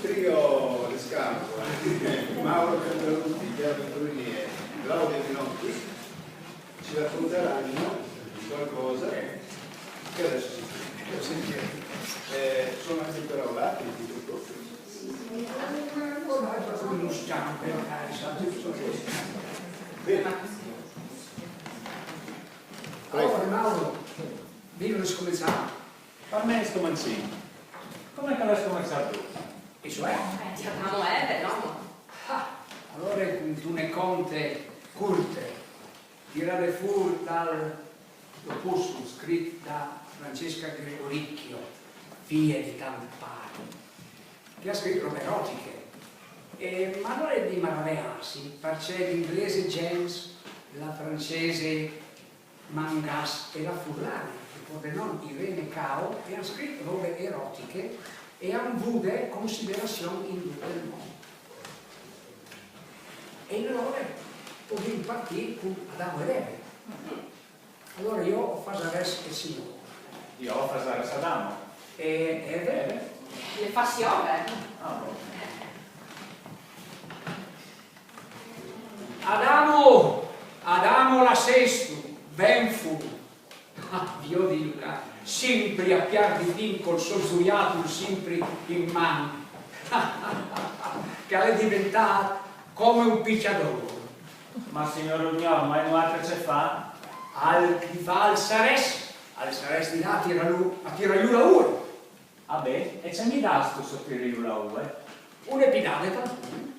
trio di scampo, Mauro Cantalutti, Piero Brunieri, Claudia Pinotti, ci racconteranno qualcosa che adesso sentiamo. Sono anche però là, quindi tutto. Ormai è proprio uno stampo, allora Mauro, vieni scominciare. Per me è scominciare. Come che l'hai scominciato tu? E cioè? Ti abbiamo no? Allora tu ne conte curte, tirare fuori dall'opuscolo scritto da Francesca Gregoricchio, figlia di Campari, che ha scritto robe erotiche. Ma non è di maravigliarsi, perché l'inglese James, la francese Mangas e la Furlani, che non Irene Cao, e hanno scritto robe erotiche e hanno avuto considerazione in tutto il mondo. E allora potevo partire con Adamo ed Eve. Allora io ho fatto adesso il Signore. Io ho fatto adesso Adamo. E Eve? Le passione. Adamo la sesto, ben fu. Dio di Luca, sempre a piar di fin col sosuriato sempre in mano. Che è diventato come un picciadoro. Ma signor Union, ma non altro c'è fa? Chi fa al Sares di là a tirare la ue. Vabbè, e c'è mi dà sto sottire la ue? Un epidale tanto.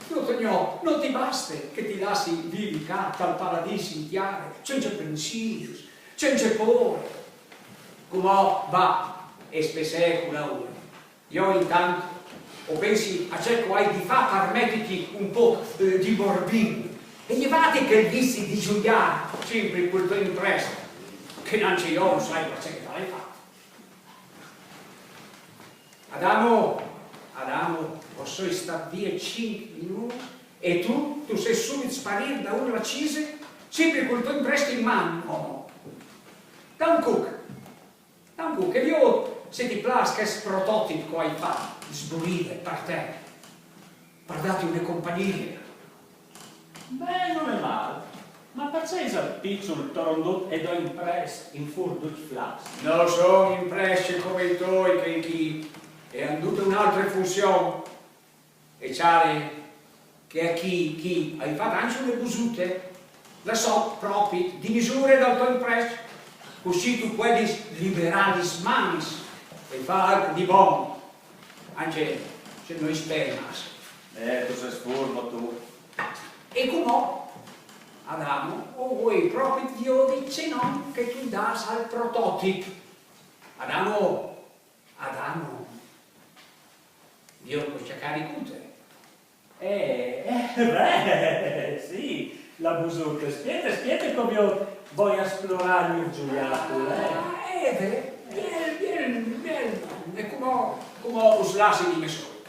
Non ti basta che ti lasci vivicato al paradiso in chiare, senza pensieri, senza paura. Come va e spessè con la ue. Io intanto o pensi a ciò che hai di fa permettiti un po' di borbino e gli vate che visti di giuliare sempre quel tuo impresso che non c'è io, non sai cosa che l'hai fatto. Adamo, posso stare via 5 minuti e tu sei subito sparire da una accise sempre col tuo impresso in mano. Da un cook, e io se ti plasca è prototipo che hai fatto, sburire per te, per darti una compagnia. Beh, non è male. Ma perché il piccolo torondot e do impress in furduc flas? Non sono impressi come i tuoi che chi è andato un'altra funzione. E c'è che a chi hai fatto anche le busute, la so proprio di misure dal tuo impresso, così tu puoi liberare gli manis e fare anche di buono, anche se noi speriamo. Tu sei sfurbo tu. E come Adamo, o vuoi proprio Dio dice no, che tu dai al prototipo. Adamo, Dio può cercare con te. Beh, sì, la busuta. Spiete come io voglio esplorare il Giuliato. Bien, è come uslassi di me solo.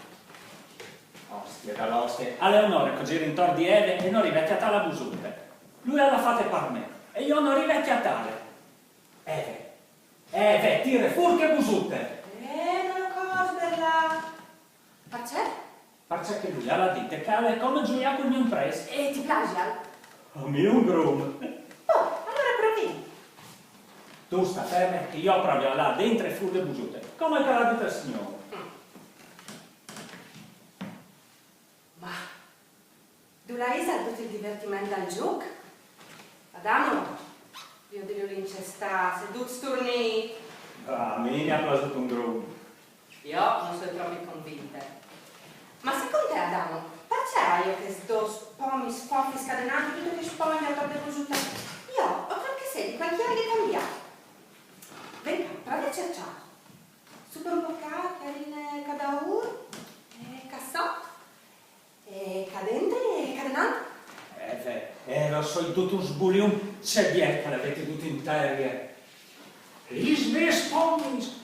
Ostia dall'ostia. A Leonore che gira intorno di Eve e non rivecchia la busuta. Lui l'ha fatta per me e io non rivecchia tale. Eve, tira fuori che busute. Non lo conosco bella. Perché? Perché lui ha detto che è come Giulia con il mio impresso. E ti piace? Oh mio grum. Allora provi. Tu sta ferma che io proprio là dentro e fuori le busute. Come che l'ha detto il Signore? Ma tu l'hai tutto il divertimento al gioco? Adamo, io devo l'incestare, se tu storni. A me ne ha preso un grum. Io non sono troppo convinta. Ma secondo te, Adamo, perché io che sto pomi sfoffi scatenati tutto che spoglia a torre cosciuta? Io ho qualche sede, qualche che cambiato. Venga, provi a cercare. Super un po' carine cadaur, cassotto, e cadente e cadenante. Lo so, tutto un sbulium, c'è bien che l'avete tutto in terra. Gli svesponis,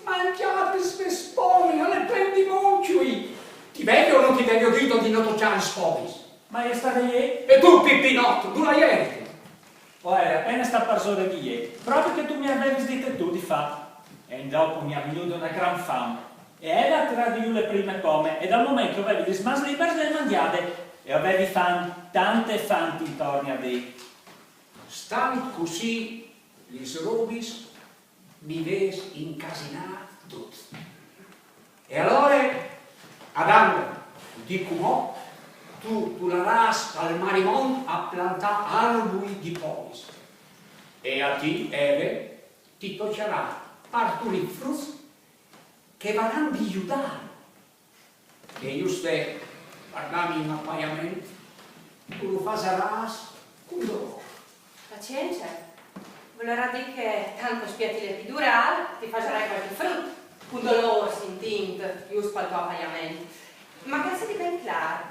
mangiate svesponi, non le prendi monchiui. Ti vedo o non ti vedo dito di non toccare sponis? Ma è stato ieri? E tu, Pippinotto, tu l'hai ieri? Appena sta persona di ieri, proprio che tu mi avevi detto tu di fatto. E dopo mi ha venuto una gran fame. e Eva tra di le prime pome, e dal momento che avevi le smasli libere le mandiade, e avevi fan, tante fanti intorno a te. Stant così, lis robis, mi ves incasinat tut. E allora, Adam, dico, tu l'aras al marimon a plantar arbui di pomis. E a ti, Eve, ti toccerà parturir fruts che varan di Giudà. E io ste, guardami in appaiamento, tu lo faràs con dolore. Pazienza, volerà dire che tanto spiati l'epidural, ti facerai qualche frutto, un dolore sentint, giusto qual tuo appaiamento. Ma che sia di ben chiaro,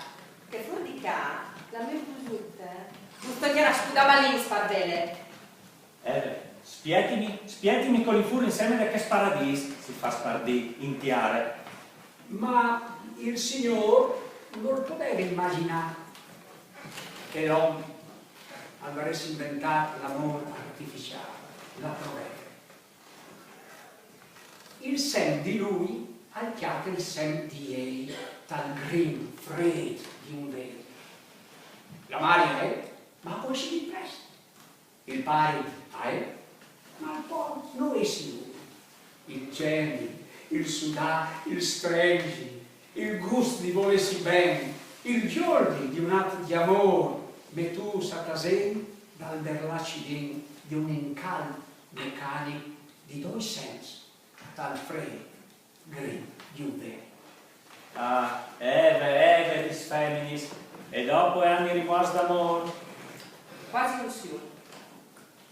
che fuori di qua, la mia busuta, non toglierà scudava lì in spardele. Spietimi con i furi insieme che sparadis, si fa spardì, in tiare. Ma il Signor non poteva immaginare che l'uomo avesse inventato l'amore artificiale, la provera. Il sen di lui ha chiamato il sen di ei, tal green, freddo di un vero. La Maria è, ma poi si ripresta. Il pari è, ma poi non è sicuro. Il geni, il sudà, il strengi, il gusto di volersi bene, il giorno di un atto di amore, ma tu satasei dal berlacidin di un incaldo meccanico di due sensi, dal freddo, green di un vero. Ah, Eve, dis feminis, e dopo anni rimasti d'amore. Quasi un su.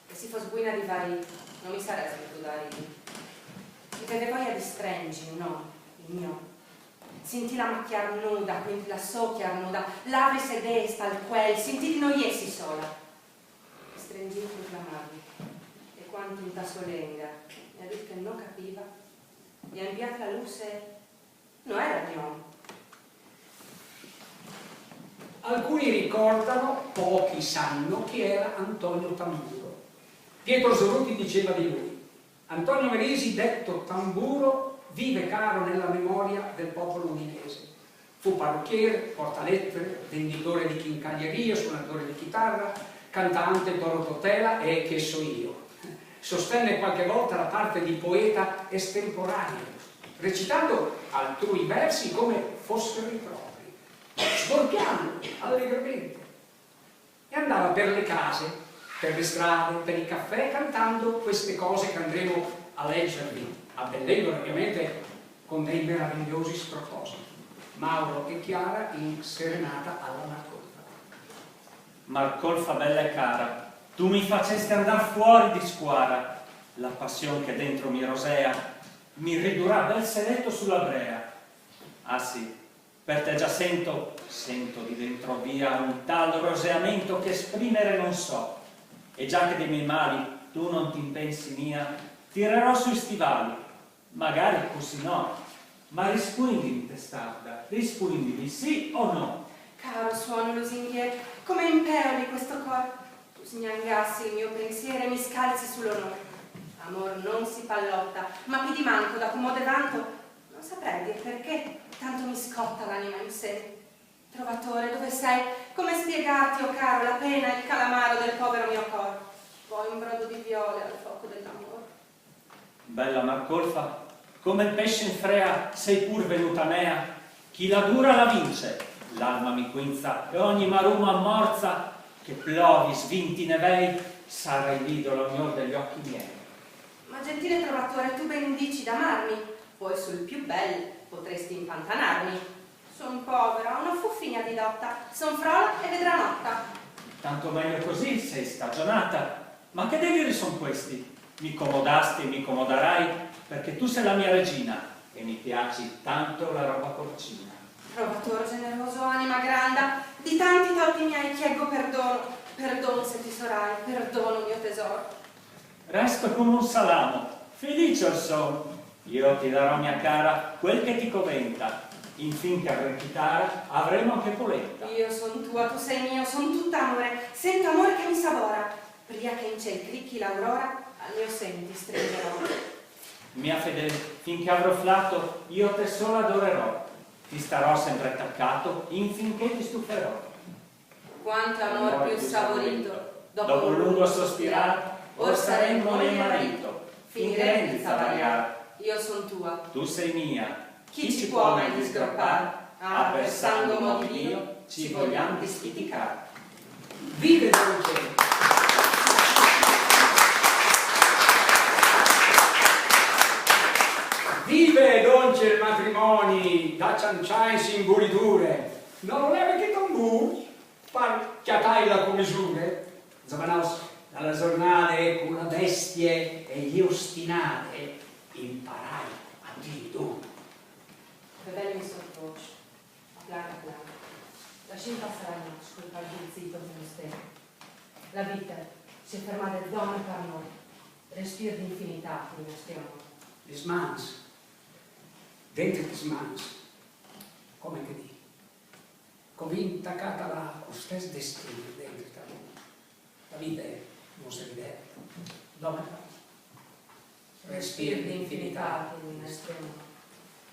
E se fosse buona di vari, non mi sarei saputo dare. Perché poi a di strengi, no, il mio. Senti la macchia nuda, quindi la socchia nuda, l'ave se desta al quel, senti di noiessi sola. Stringi in clamavi, e quanto in tasolenga, mi ha detto che non capiva, gli ha inviato la luce, non era mio. Alcuni ricordano, pochi sanno chi era Antonio Tamburo. Pietro Zoruti diceva di lui: Antonio Merisi, detto Tamburo, vive caro nella memoria del popolo udinese. Fu parrucchiere, portalettere, venditore di chincaglieria, suonatore di chitarra, cantante d'orototela e che so io. Sostenne qualche volta la parte di poeta estemporaneo, recitando altrui versi come fossero i propri, sborchiando allegramente. E andava per le case, per le strade, per i caffè, cantando queste cose che andremo a leggervi, abbellendo ovviamente con dei meravigliosi spropositi. Mauro e Chiara in Serenata alla Marcolfa. Marcolfa bella e cara, tu mi facesti andar fuori di squara, la passione che dentro mi rosea, mi ridurrà bel seletto sulla brea. Ah sì, per te già sento di dentro via un tal roseamento che esprimere non so, e già che dei miei mali tu non ti impensi mia, tirerò sui stivali, magari così no, ma rispondi in testarda, rispondi di sì o no. Caro suono lusinghiere, come impeoli questo cor, tu sgnangassi il mio pensiero e mi scalzi sull'onore. Amor non si pallotta, ma più di manco da comode vanto, non saprei dire perché, tanto mi scotta l'anima in sé. Trovatore, dove sei? Come spiegarti, o caro, la pena e il calamaro del povero mio cor? Poi un brodo di viole al fuoco dell'amore. Bella Marcolfa, come il pesce in frea sei pur venuta mea, chi la dura la vince, l'alma mi quinza e ogni marumo ammorza, che plovi, svinti nevei, sarai l'idolo mio degli occhi miei. Ma gentile trovatore, tu ben dici d'amarmi, poi sul più bel potresti impantanarmi. Son povera, una fuffina di dotta, son frola e vedrà notta. Tanto meglio così, sei stagionata, ma che deliri son questi? Mi comodasti e mi comodarai, perché tu sei la mia regina e mi piaci tanto la roba porcina. Trovatore generoso, anima granda, di tanti torti miei chieggo perdono, perdono se ti sorai, perdono mio tesoro. Resto come un salamo, felice son, io ti darò mia cara quel che ti coventa, infin che avremo chitarra avremo anche polenta. Io son tua, tu sei mio, son tutta amore, sento amore che mi savora, pria che in ciel cricchi l'aurora, al mio seno ti stringerò. Mia fedele, finché avrò flato, io te solo adorerò. Ti starò sempre attaccato, infinché ti stuferò. Quanto amor più saporito, dopo un lungo sospirar, or saremo moglie e marito, finiremo di travagliar. Io son tua, Tu sei mia, chi ci può mai disgroppar? Ah, per sangue mo' di Dio, ci vogliamo dispiticar. Vive dolce! Vive dolce il matrimoni, da cianciai simboliture, non leve che tambur, par chiatai la commisure, Zavanos, dalla giornale con la bestie e gli ostinate, imparai a dire tu. Bevelmi sottovoce, placa placa. Lasciami passare la notte col palco zitto dello stelle. La vita si è fermata del dono per noi, respiro di infinità che mi stiamo. Les mans, dentro les mans, come che dico, convinta attaccata là, con stesso destino dentro da noi. La vita è nostra idea, dove Respiro di infinità che mi stiamo.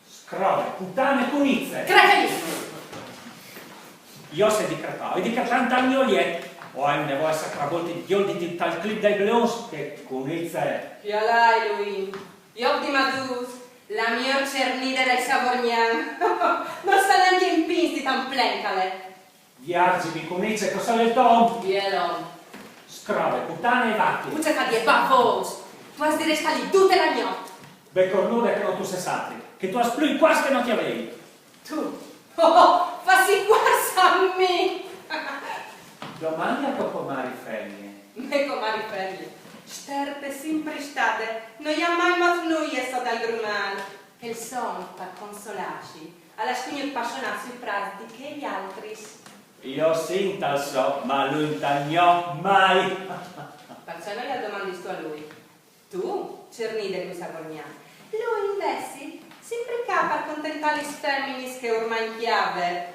Scrove, puttane, punizze! Cracalissimo! Io se di cratao, e di catrantan ioliet, o hai nevoie sacravolti di diol di tal clip dai bleons, che punizze! Pialai lui, io di Madus, la mia cernide del Savorgnan, non sta neanche in pinti tan plencale. Viaggi, punizze, cosa del tom? Bielon, Scrove, puttane e vacchi! puce ca die bavos, tu has dire sta lì tutte la notte. Be cornude che non tu se sappi, che tu has più qua che non ti avevi. Tu, oh, fassi quarsa a me. Domani a Copomari femmine. Me comari ferli, sterpe sempre state, non gli ha mai mas noi è stato al grumal, che il son per consolarci, alla scugne appassionarsi sui prati che gli altri. Io sì, tal so, ma lui tagliò mai. Perciò noi la domandi tu a lui. Tu, cernide qui Savorgnan. Lui invece sempre qua per accontentare le femminis che ormai in chiave.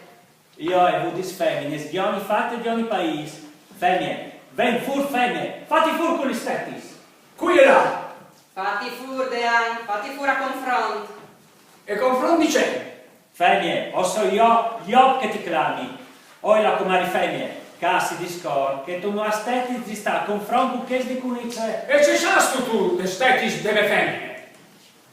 Io e vudis femmines, di ogni fatto e di ogni paese. Femmine, ven fur femmine, fatti fur con gli stettis. Qui e là, Fatti fur, Dean, fatti fur a confront. e confronti c'è. Femmine, o so io che ti clami. O la comari femmine, casi di scor, che tu non aspetti di sta a confronto che di cunice. E ci sasto tu, le stetis delle femmine.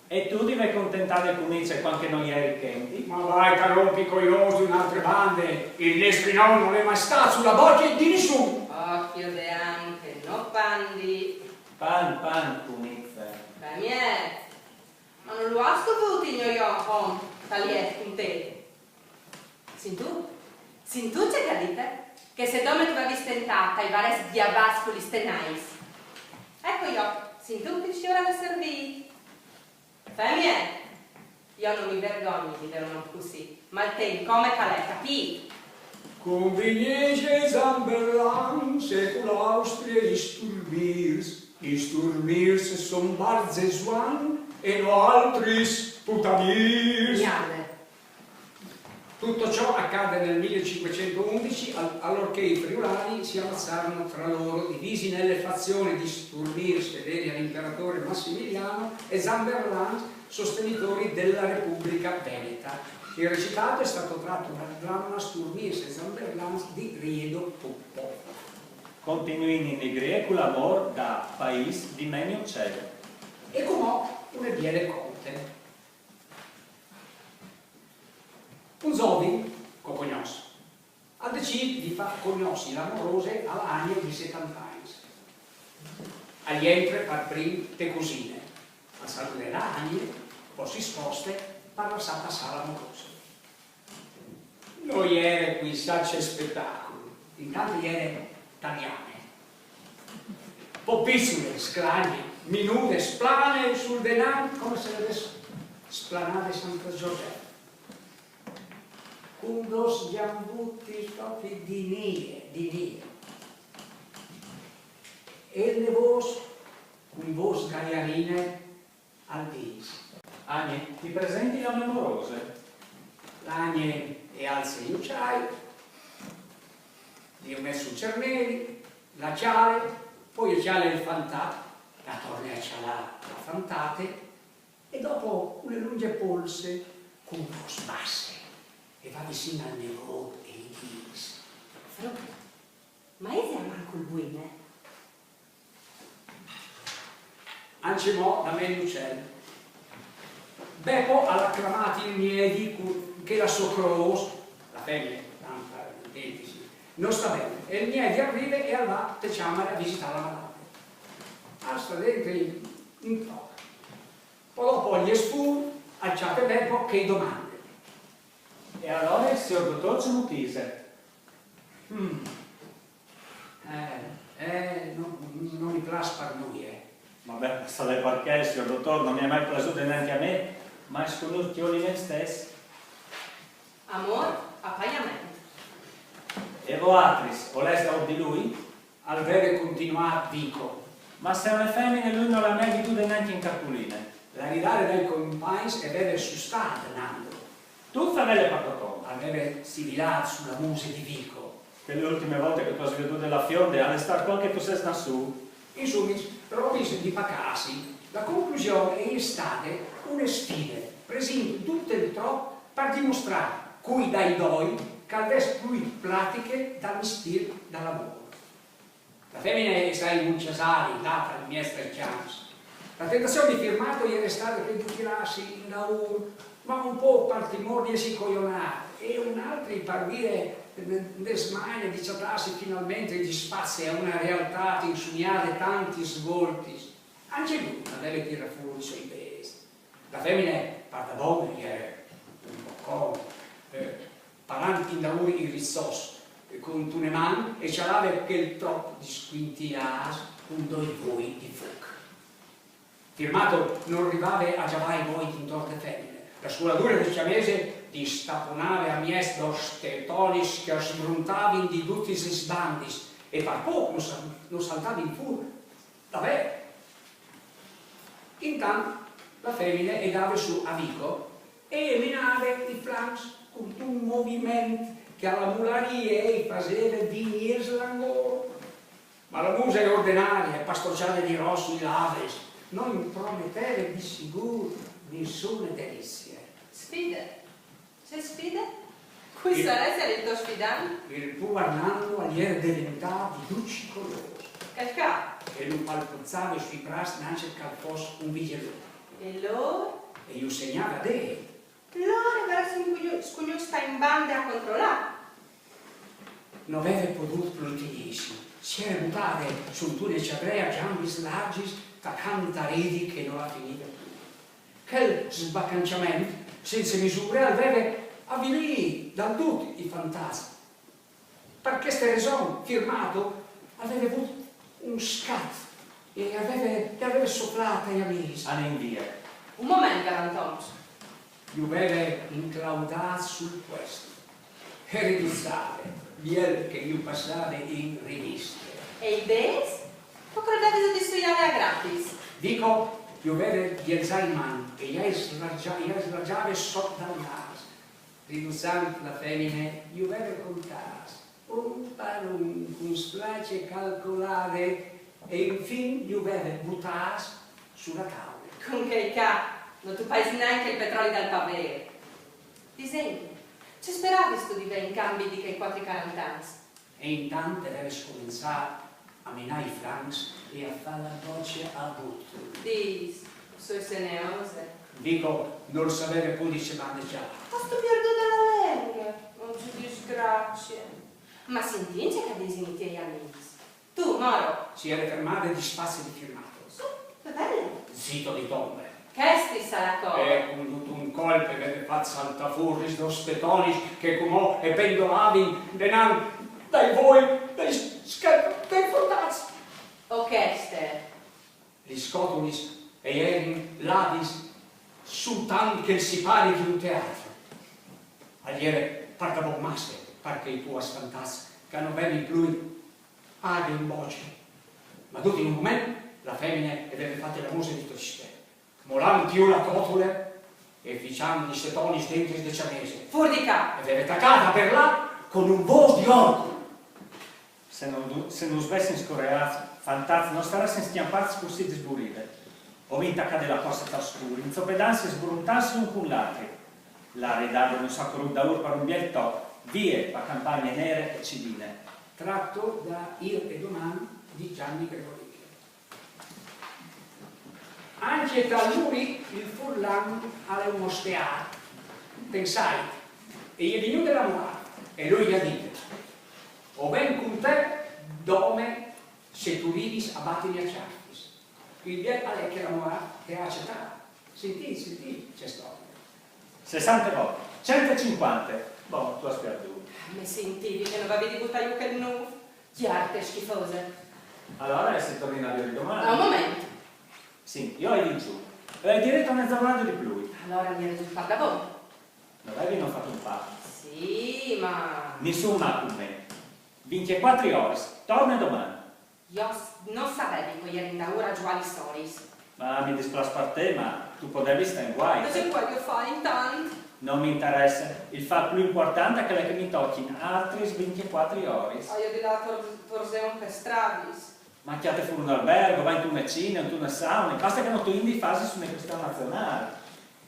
E tu devi contentare cunice quando non eri kendi. Ma vai, carompi coioso in altre bande, il nestrinò non è mai stato sulla bocca di nessuno. Occhio, Dean, che no pandi. Pan, cunice. Femmine, ma non lo has dovuto io, tagliet con te. Sin tu c'è capite? Che se dome tu avevi stentata i vares diabascoli stenais. Ecco io, sin tu che ci ora da servire. Femmine, io non mi vergogno di dire un nome così, ma il te come calè, capì? Conveniece Zamberlan, secula Austria Isturmirs son Barzesuan e no altris putamirs. Miale. Tutto ciò accade nel 1511, allorché i friulani si ammazzarono tra loro, divisi nelle fazioni di Sturmirs, fedeli all'imperatore Massimiliano, e Zamberlan, sostenitori della Repubblica Veneta. Il recitato è stato tratto dal dramma Sturmirs e Zamberlan di Riedo Puppo. Continuini in greco l'amor da paese di meni uccelli. E comò un biele conte. Un zovi, cognos, ha deciso di far cognossi l'amorose all'anno di 70 anni. Agli entra per prim te cosine, al salire l'anno, poi si sposte per la sala amorosa. Noi era qui sacce spettacolo, intanto era tagliane, popissime, sclagne, minude, splane sul denaro, come se le avesse splanate Santa Giuseppe. Con dos giambutti proprio di nere. E le vos, con vos gaiarine al dis. Agne, ti presenti la memorose? L'agne e alza gli ucciai, gli ho messo i cerneri, la ciale, poi il ciale il fantato, la torne a cialà la fantate, e dopo una lunghe polse con uno sbasse e va vicino al nevò e gli dice: Frutto, ma esi manco il buine? anche mo da me l'uccello. Beppo alla acclamati il miedi che la socros, la femmina, tanta identici, non sta bene. E il miedi arriva e allora te chiama a visitare la malata. Sta dentro in po'. Poi dopo gli spur, acciate Beppo che domande. E allora il signor dottor ci mutise. Non mi piace per lui, Vabbè, sai perché il signor dottor non mi è mai piaciuto neanche a me, ma è sconosciuto me stesso. Amor, appaiamento. E Voatris, voleste di lui? Al vero continuare dico. Ma se è una femmina lui non l'ha mai veduta neanche in cartoline. La ridare del compagno e avere sustato Nando. Tu favelle papatone. Avere sibilato sulla muse di Vico. Che le ultime volte che tu hai veduto la fionde, alle star qualche tu sei sta su. Insomma, provviso di pacassi, la conclusione è stata una sfida, presente tutto il troppo per dimostrare cui dai doi che avesse più pratiche da mestiere da lavoro. La femmina è sai un cesare, data il mio chance. La tentazione di firmato gli era stata che di tirarsi in lavoro, ma un po' per timore di si coglionare, e un altro per dire le smanie di citarsi finalmente di spazi a una realtà di insugnare tanti svolti. Anche lui non deve tirare fuori i suoi pesi. La femmina parla buona, è un po' parlanti in lavori in rizzos, con tune mani, e ce l'aveva che il troppo di squintias con due voi di fuoco. Firmato non arrivava a giavare voi in torte femmine. La scuoladura del ciamese di staponare a mies dos tetonis che sbruntavi di tutti i sbandis e per poco non saltavi in furia. Davvero. Intanto la femmina andava su a Vico e minava i flanks con un movimento che alla mularia faceva di slangoro. Ma la musa è ordinaria, pastorciale di rosso i laves, non prometteva di sicuro nessuna delizia. Sfide? C'è sfide? Qui sarà il tuo sfidante? Il Puarnando agliera diventava di duci colori Calcà. e lo palpuzzava sui prasti nasce che fosse un vigilone. E loro? E io segnava a lei. Loro verso scugno sta in banda a controllare. Non aveva potuto plutissimo. Si era buttata su tutte le ciabrea, giambi slagis, tacantaredi che non la finiva più. Quel sbaccanciamento senza misure aveva avvilì da tutti i fantasmi. Per questa ragione, firmato, aveva avuto un scatto e aveva soffiato gli amici. All'invia. Un momento, Antonio. Io aveva inclaudato sul questo e realizzare biel che io passava in riviste. E i bes? O credevi di studiare a gratis? Dico, io aveva gli in mano e gli slaggiava sotto dal naso. Riduzzando la femmina, io aveva contato un palun con splace calcolare e infine io aveva buttato sulla tavola. Con che ca? Non tu paesi neanche il petrolio dal pavere. Disegni. Ci speravi studiare in cambi di quei 4,40 anni? E intanto deve scominciare a menare i francs e a fare la voce a butto. Dis, sui seneose. Dico, non sapere poi di se maneggiare. Ma sto perduto dalla lingua. Non ci disgrazia. Ma si intinge che disegni i amici. Tu, Moro. Si era fermato di spazio di firmato. Su, bello. Zitto di tombe. Che stessa la cosa? E con tutto un colpo che aveva fatto saltafurri dos petoni che come e pendolavi denan dai voi, dai fortazzi. O che ste? Gli scotulis e erano labis su tanti che si pare di un teatro. Agliere partavo masse perché i tuoi fantasmi che non vedi più paghi in voce. Ma tutti in un momento la femmina aveva fatto la musica di Toscane. Molando più la cotula e ficciando gli setoni dentro il ciamese. Furdica! Ed era attaccata per là con un vo di orco. Se non svessi scorreato, fantasma, non starà senza chiamparsi così di sburire. o vinta cade la corsa tra oscuri, in zopedansi e sbruntarsi un cullatri. La ridardono un sacco da urpare un biel top, vie a campagne nere e cidine. Tratto da Io e Domani di Gianni Gregoricchio. Anche tra lui il furlan alle uno stear, pensai, e gli è venuto della morale, e lui gli ha detto, o ben con te, dome, se tu vivis a battimi a ciartis. Il biel è che la morale che ha accettato. Senti, c'è storia. 60 volte, 150. Boh, tu aspetti. Mi sentivi che non avevi di buttare che nu? Chiarte schifose. Allora si torna a dire domani. Un momento. Sì, io ero di giù. E diretto a mezzo raggio di più. Allora mi risulta da voi. Non avevi non fatto un fatto. Sì, ma... Nessuno con me. 24 ore, torna domani. Io non sapevo che eri da ora giù alle stories. Ma mi dispiace per te, ma tu potevi stare in guai. Cosa voglio fare intanto? Non mi interessa. Il fatto più importante è che mi tocchi in altri 24 ore. Io di là torseon per stradis. Ma chiate fuori un albergo, vai in una cina, in una sauna, basta che non tu indi fasi su una questione nazionale.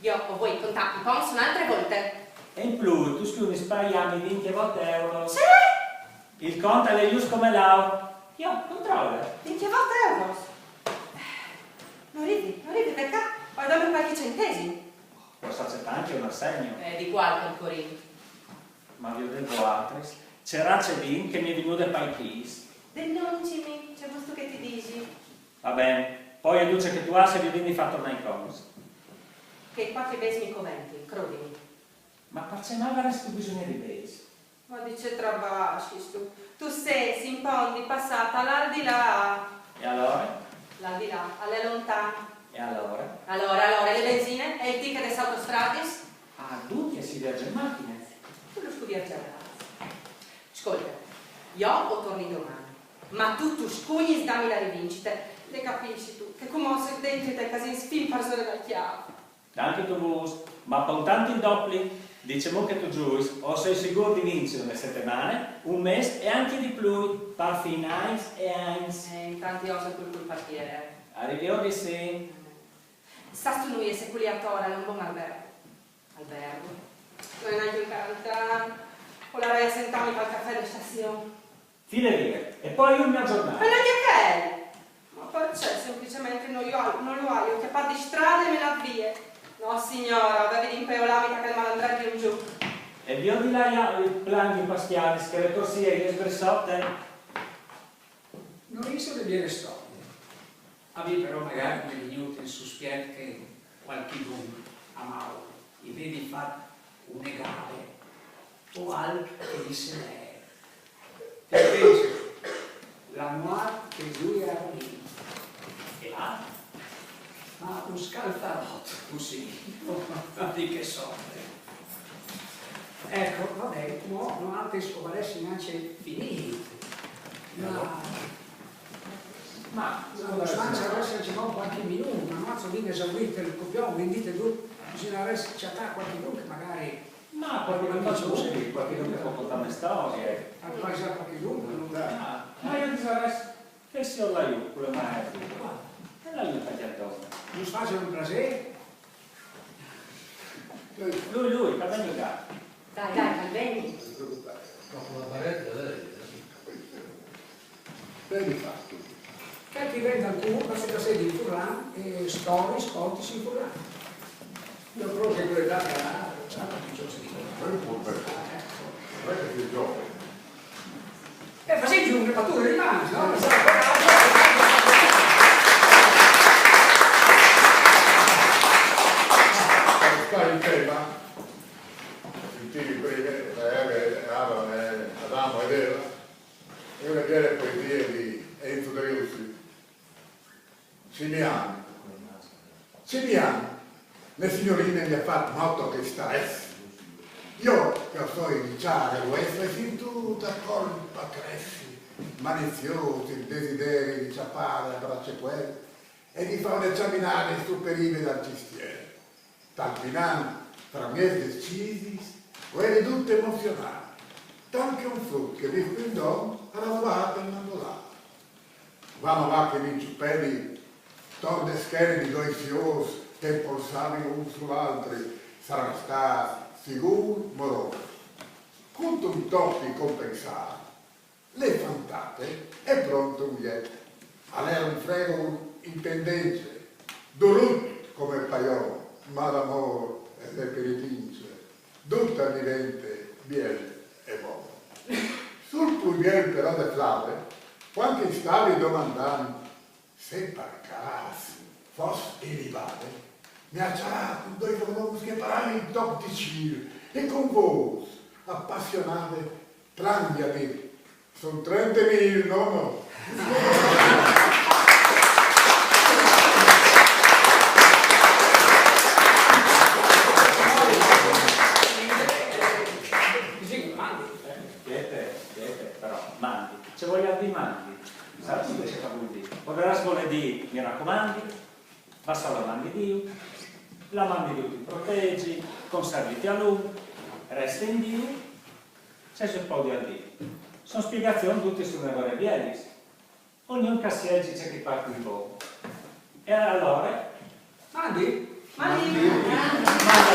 Io ho voi contatti pons un'altra volta. E in più, tu scrivi spariami 20 euro. Sì! Il conto è giusto come l'au. Io controllo. 20 euro. Non ridi perché? Ho dato qualche centesimo. Forse c'è anche un assegno. Di qualche ancora. Ma vi ho detto altri. C'era Cedin che mi è venuto dai keys. Denuncimi, c'è gusto che ti dici. Va bene, poi è luce che tu hai se vi vieni fatto una cosa. Che quattro besi mi commenti, crodimi. Ma perché mai avresti bisogno di besi? Ma dice trabasci tu sei simpondi passata all'aldilà. E allora? L'aldilà, alle lontane. E allora? Allora, le benzine e il ticket des autostradis? Ah, dunque si viaggia in macchina. Tu lo scudi a ascolta, io o torni domani. Ma tu scugni dammi la rivincita, le capisci tu, che come se dentro te casi sfil per sole dal chiavo. Anche tu vuoi, ma puntanti in doppli, diciamo che tu giuis, o sei sicuro di vincere una settimana, un mese e anche di più, per fine eins e eins. Intanto io so quel partire. Arriviamo sì. Sta su noi e se quelli a Tora è un buon albergo. Albergo? Non è neanche un carantano, o la rai a sentarmi per il caffè di stazione. Fine righe. E poi io mi aggiornare. Ma non è che? Ma perché semplicemente non lo hai, ho chiappato di strada e me la vie. No signora, avevi impeolami che il malandraggio in giù. E vi ho di là il plan di pastiani, che le corsie che sbressotte. Non riesco a vedere storie. Avevi però magari come venuto in sospiro che qualche dunque a Mauro gli vedi fare un egale o altro che disse lei. E invece la noir che lui era lì e là ma un scalfarotto così di che sorte. Ecco, vabbè, non altri scovaresi neanche finiti. Ma la stanza deve esserci qualche minuto, ma mazzo viene esaurito il copione, vendite tu, bisogna chattare qualche dunque magari. Ma qualche non faccio così, qualche non può contare storie. A fare qualche dunque, non dà. Ma io disarei che si ho la io, quello mai è. E la io tagliato. Non faccio un piacere. Lui, per me gatto. Dai, Calveni. Non ti preoccupare. Dopo la baretta lei. Prendi fatto. Che ti vende alcune questa serie di Furlan e storie, sconti in Furlan. Io credo che quelle date a facevi giù un repatore di mani, no? Stai in tema, sentivi prima, Adamo ed Eva, è una vera poesia di Enzo De Russi. Simiano, le signorine mi ha fatto molto che stress. Io che so iniziare questo e fin tutta colpa cresci, maliziosi il desiderio di ciappare a braccia quelle e di far esaminare superire dal cistiere. Talpinando tra miei decisi, o eri tutto emozionale, tanto un frutto che vi quindò a lavorare e mandolare. Vamo va che mi ciuppelli torne scherzi due fios che polsavano un sull'altro, saranno stati sicuri morosi. Con un tocco compensato, le fantate è pronto un lieto. Allora un frego intendente, dolut come paiò, ma l'amore e le peritince, tutta vivente, biel e buono. Sul pluviel però de flave, quando stavi domandando se per caso fosse il rivale, mi ha ciato due volumi che parlano in tocco di cielo e con voce appassionate plan di amici. Sono 30.000, no? Però, mandi. Se voglio di mandi, sai che c'è vuol dire? Vorrà di, mi raccomandi, basta la mandi Dio, la mandi Dio ti proteggi, conserviti a lungo, resta in Dio, c'è un po' di a Dio. Sono spiegazioni tutte sulle varie bielis. Ognuno cassieggi c'è chi parte di poco. E allora? Mandi? Mandi. Manda